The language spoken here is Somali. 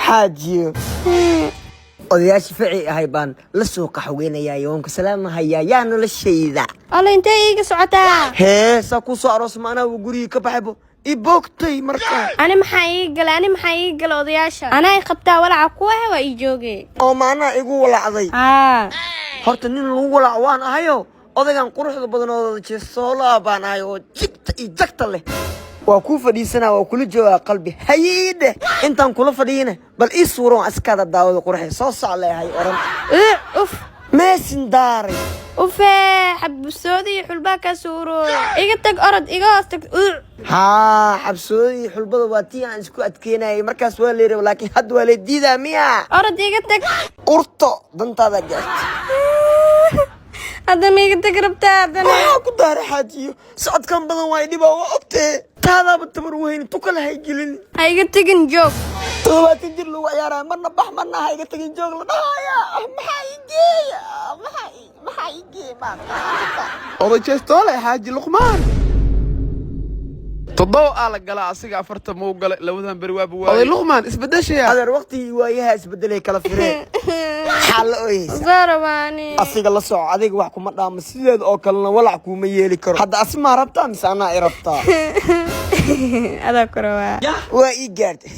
حاجي odayaashii fici ahay baan la soo qaxweynayaa yoonka salaamahayaa yaa noloshayda alla intee iiga socotaa hee saa ku soo aroos maanaa uu guriga ka baxaybo iboogtay markaa ani maxaa ii galay odayaasha anaa qabtaa walaca kuwa waa ii joogay oo maanaa igu walacday horta nin lagu walac waan ahayo odaygan quruxda badan oo jeesoolaa baan ahay oo jigta iyo jagta leh waa ku fadhiisanaa waa kula joogaa qalbi hayiide intaan kula fadhiyina bal ii suuro askada daawada qurxay soo socleehay oran uf meesin daaray ufe xabsoodii xulbaa ka suuro iga tag orod iga hoos tag haa xabsoodii xulbada waa tii aan isku adkeenayay markaas waa leeyahay laakiin hadda waa la diidaa miya orod iga tag urto dantaada gaartay هذا ما يقدر بتاعنا ما كنت راحاتي سعد كان بدن وايد يبغى وقته هذا بالتمر وين تكل هاي جلني هاي قتقن جوك تو تنجر له يا مرنا بح مرنا هاي قتقن جوك لا يا ما حيجي ما oday jeestoole xaaji luqmaan toddoba ala gala asiga afarta muu galay labadan bari waa buwaa oday luqmaan isbedeshay adeer waqti waayaha isbedelay kala fireen xal ooyis zarabani asiga la soo adiga wax kuma dhaama sideed oo kalena walac kuma yeeli karo hadda asma rabtaa mise ana irabtaa ada korowa waa ii gaartay